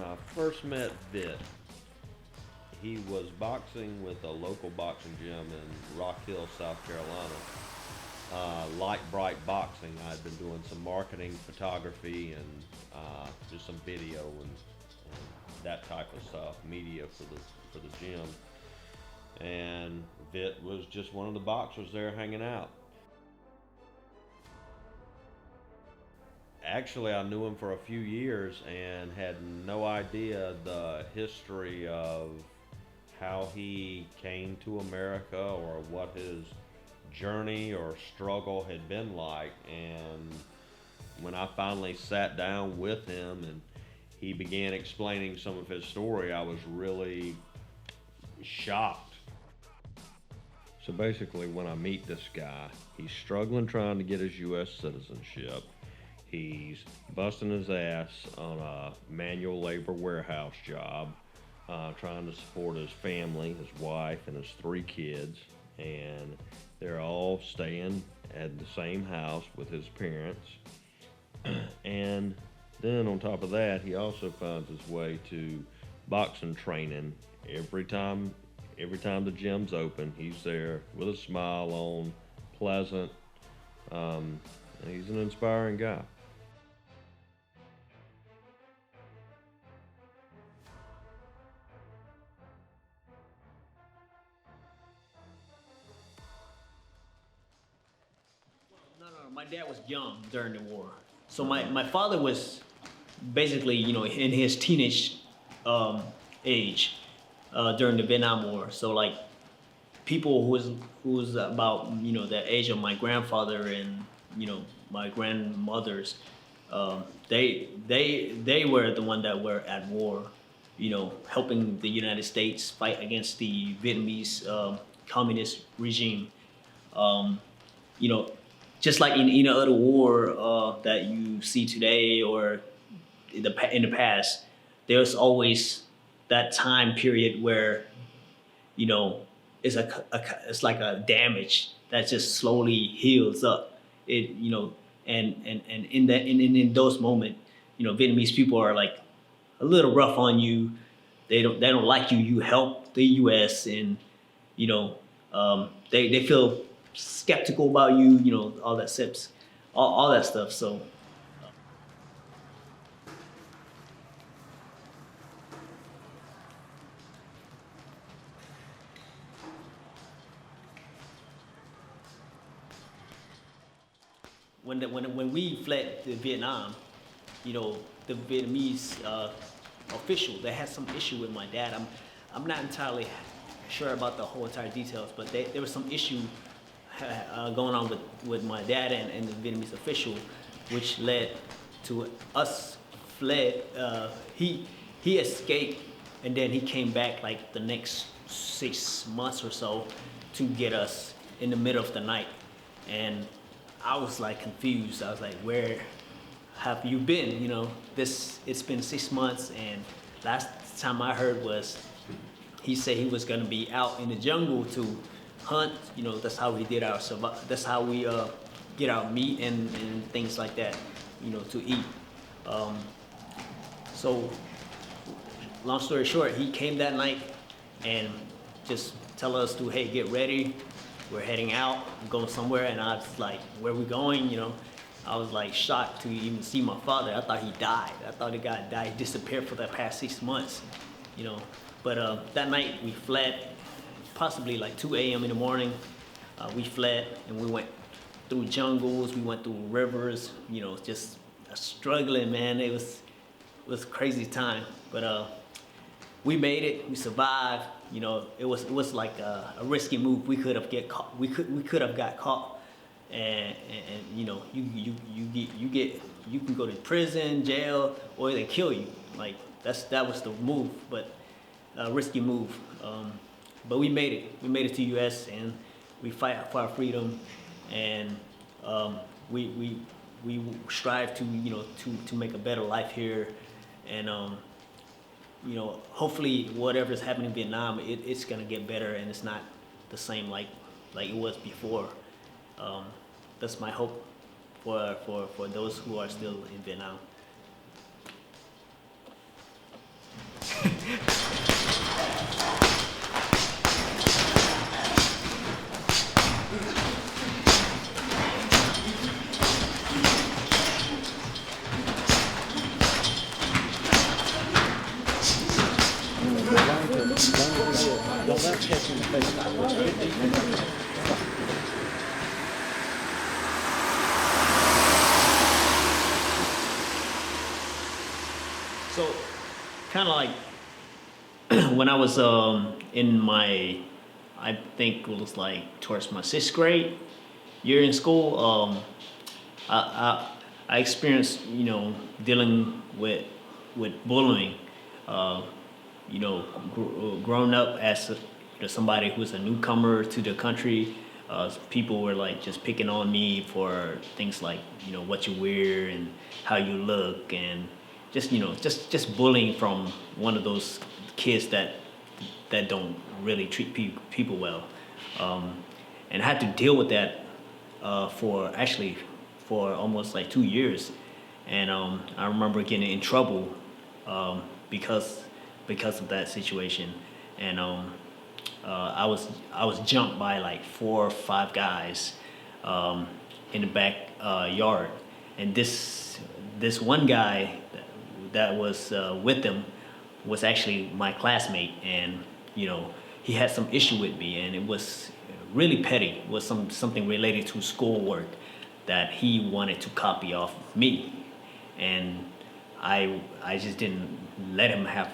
When I first met Vit, he was boxing with a local boxing gym in Rock Hill, South Carolina. Light Bright Boxing. I had been doing some marketing, photography, and just some video and that type of stuff, media for the gym. And Vit was just one of the boxers there hanging out. Actually, I knew him for a few years and had no idea the history of how he came to America or what his journey or struggle had been like. And when I finally sat down with him and he began explaining some of his story, I was really shocked. So basically, when I meet this guy, he's struggling trying to get his U.S. citizenship. He's busting his ass on a manual labor warehouse job, trying to support his family, his wife, and his 3 kids. And they're all staying at the same house with his parents. And then on top of that, he also finds his way to boxing training every time the gym's open. He's there with a smile on, pleasant. And he's an inspiring guy. No. My dad was young during the war. So my father was basically, in his teenage age during the Vietnam War. So like people who was about the age of my grandfather and my grandmothers, they were the one that were at war, helping the United States fight against the Vietnamese communist regime. Um, you know, just like in other war that you see today or in the past, there's always that time period where you know it's it's like a damage that just slowly heals up. And in those moments, Vietnamese people are like a little rough on you. They don't like you. You help the U.S. and you know they feel skeptical about you. All that steps, all that stuff. So when we fled to Vietnam, the Vietnamese official that had some issue with my dad. I'm not entirely sure about the whole entire details, but there was some issue going on with my dad and the Vietnamese official, which led to us fled. He escaped, and then he came back like the next 6 months or so to get us in the middle of the night, and I was like confused. I was like, where have you been? It's been 6 months, and last time I heard was he said he was gonna be out in the jungle to hunt. That's how we did our That's how we get our meat and things like that. To eat. So, long story short, he came that night and just tell us to, hey, get ready. We're heading out, going somewhere, and I was like, where we going? I was like shocked to even see my father. I thought he died. I thought the guy died. He disappeared for the past 6 months, you know. But that night we fled, possibly like 2 a.m. in the morning. We fled and we went through jungles. We went through rivers. Just struggling, man. It was a crazy time, but we made it. We survived. It was like a risky move. We could have get caught. We could have got caught, and you can go to prison, jail, or they kill you. Like that was the move, but risky move. But we made it. We made it to U.S. and we fight for our freedom, and we strive to to make a better life here, and hopefully whatever's happening in Vietnam, it's gonna get better and it's not the same like it was before. That's my hope for those who are still in Vietnam. Don't let catch in the face. So, kind of like when I was in my, I think it was like towards my 6th grade year in school, I experienced, dealing with bullying. Growing up as somebody who's a newcomer to the country, people were like just picking on me for things like what you wear and how you look, and just bullying from one of those kids that don't really treat people well, and I had to deal with that for almost like 2 years, and I remember getting in trouble because of that situation, and I was jumped by like 4 or 5 guys in the back yard, and this one guy that was with them was actually my classmate, and he had some issue with me, and it was really petty. It was something related to schoolwork that he wanted to copy off of me, and I just didn't let him have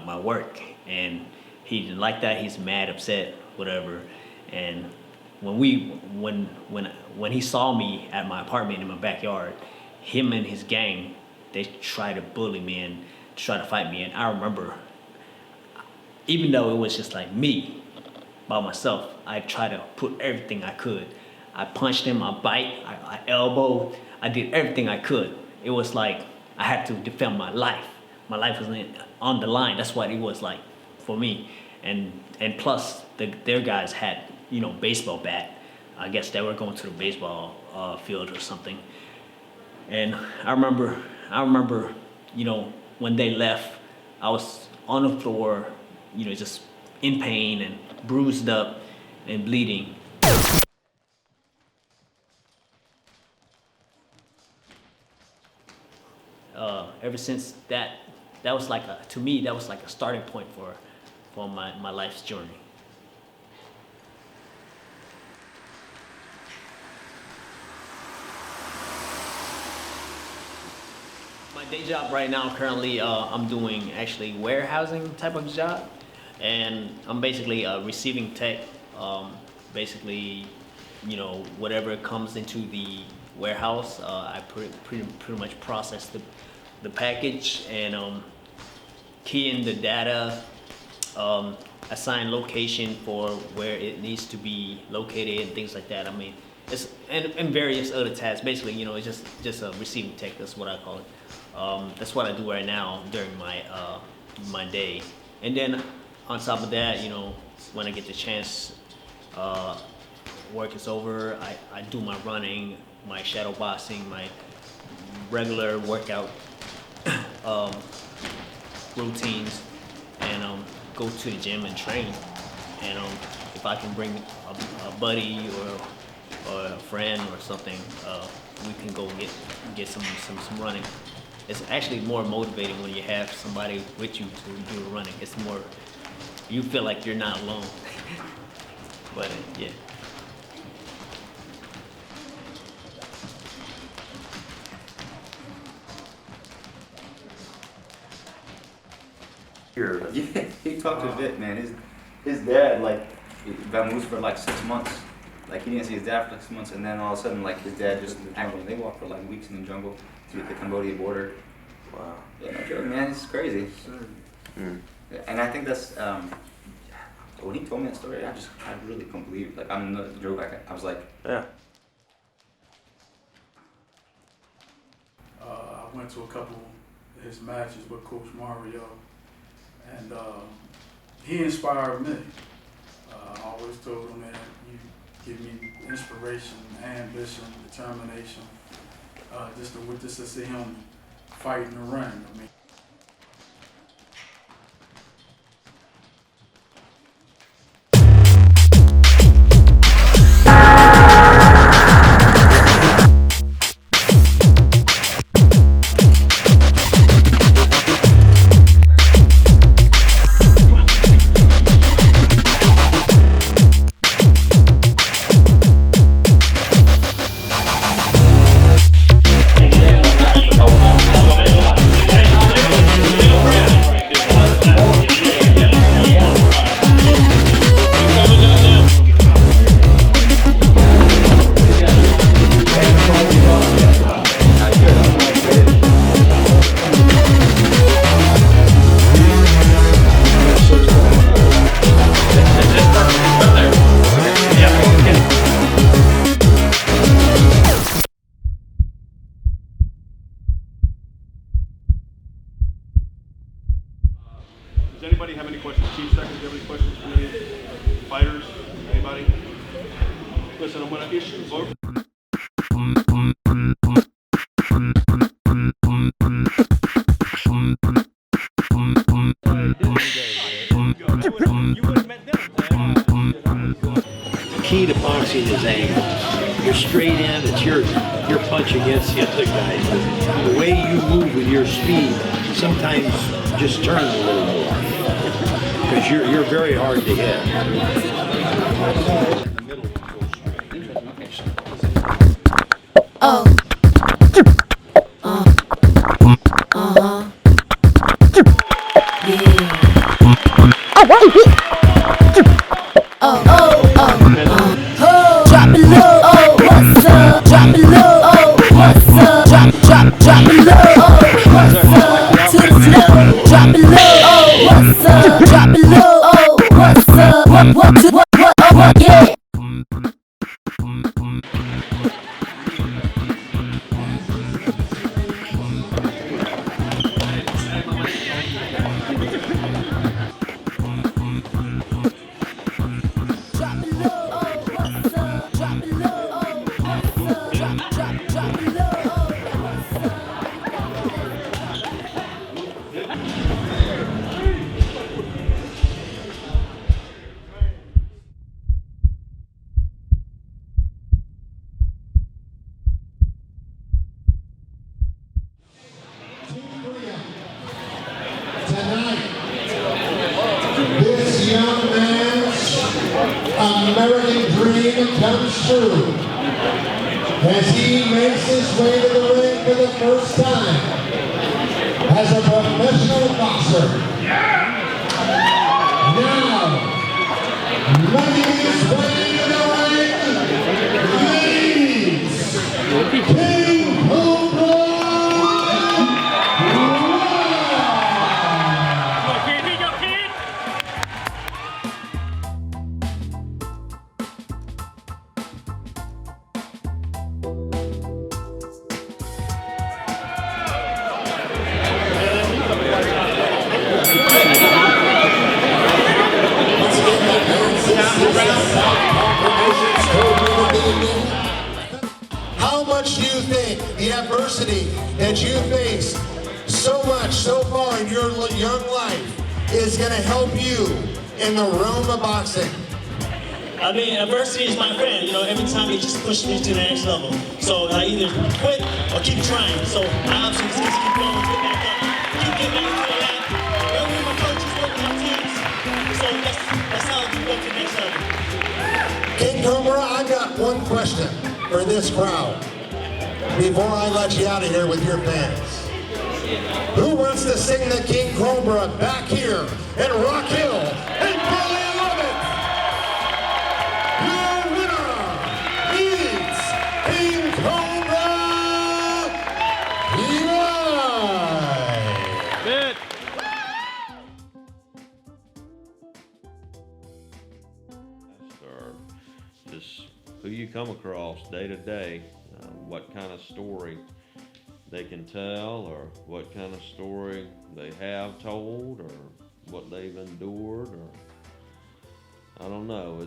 my work, and he didn't like that. He's mad, upset, whatever. And when he saw me at my apartment in my backyard, him and his gang, they tried to bully me and try to fight me. And I remember, even though it was just like me by myself, I tried to put everything I could. I punched him, I bite, I elbowed, I did everything I could. It was like I had to defend my life. My life was on the line. That's what it was like for me. And plus, their guys had baseball bat. I guess they were going to the baseball field or something. And I remember, when they left, I was on the floor, just in pain and bruised up and bleeding. Ever since that was like to me, that was like a starting point for my life's journey. My day job right now, currently, I'm doing actually warehousing type of job, and I'm basically receiving tech. Basically, whatever comes into the warehouse, I pretty much process the package and key in the data, assign location for where it needs to be located and things like that. I mean, it's and various other tasks. Basically, it's just a receiving tech. That's what I call it. That's what I do right now during my day. And then on top of that, when I get the chance, work is over, I do my running, my shadow boxing, my regular workout routines, and go to the gym and train. And if I can bring a buddy or a friend or something, we can go get some running. It's actually more motivating when you have somebody with you to do the running. It's more, you feel like you're not alone. But yeah. Yeah, he talked a bit, man. His dad, like, got moved for like 6 months. Like, he didn't see his dad for like 6 months, and then all of a sudden, like, his dad just acted. They walked for like weeks in the jungle to the Cambodia border. Wow. Yeah, no joke, man. It's crazy. Mm. Yeah, and I think that's when he told me that story, I really couldn't believe it. Like, I'm not joke. I was like, Yeah. I went to a couple of his matches with Coach Mario, and he inspired me. I always told him, man, you give me inspiration, ambition, determination, just to see him fight in the ring. I mean, anybody have any questions? Chief Secretary, do you have any questions for me? Fighters? Anybody? Listen, I'm going to issue vote. Key to boxing is angle. You're straight in, it's your punch against the other guy. The way you move with your speed, sometimes just turn a little more. Because you're very hard to hit. Oh. Drop it low, oh, what's up? Drop it low, oh, what's up? Drop it low, oh, what's up? To the floor, drop it low, oh, what's up? Drop it low, oh, what's up? What, yeah. Tonight, this young man's American dream comes true as he makes his way to the ring for the first time as a professional boxer. Now, making his way to the ring, leads KingCobra. How much do you think the adversity that you faced so far in your young life is going to help you in the realm of boxing? I mean, adversity is my friend. You know, every time it just pushed me to the next level. So I either quit or keep trying. So I obviously just keep going, get back up, keep getting back to the lab. Work with my coaches, work with my teams. So that's how I keep going to the next level. KingCobra, I got one question for this crowd before I let you out of here with your fans. Who wants to sing the KingCobra back here in Rock Hill in July 11th? Your winner is KingCobra live. Just who you come across day to day, what kind of story they can tell, or what kind of story they have told, or what they've endured, or I don't know.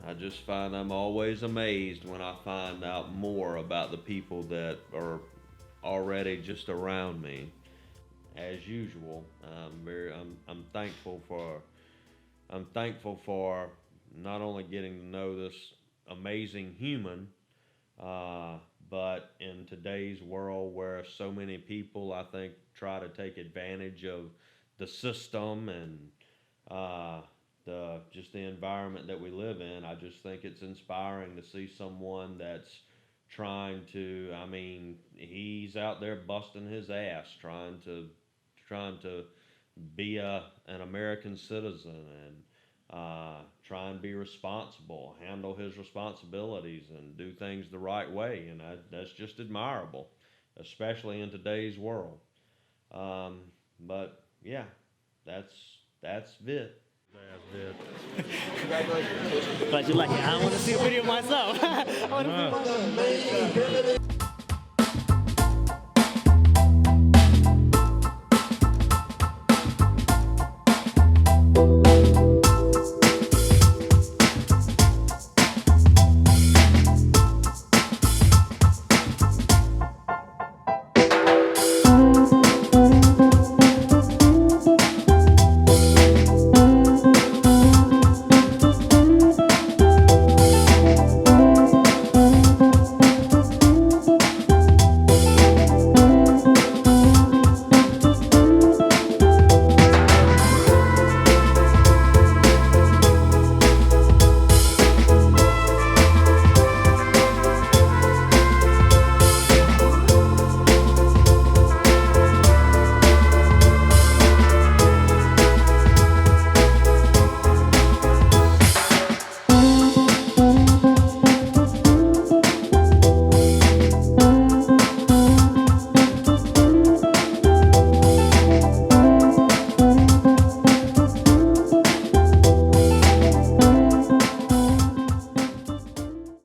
I just find I'm always amazed when I find out more about the people that are already just around me. As usual, I'm thankful for not only getting to know this amazing human, but in today's world where so many people, I think, try to take advantage of the system and the environment that we live in, I just think it's inspiring to see someone that's trying to, I mean, he's out there busting his ass, trying to be an American citizen and try and be responsible, handle his responsibilities, and do things the right way. And that's just admirable, especially in today's world. But yeah, that's Vit. Glad you like it. I want to see a video myself. I wanna see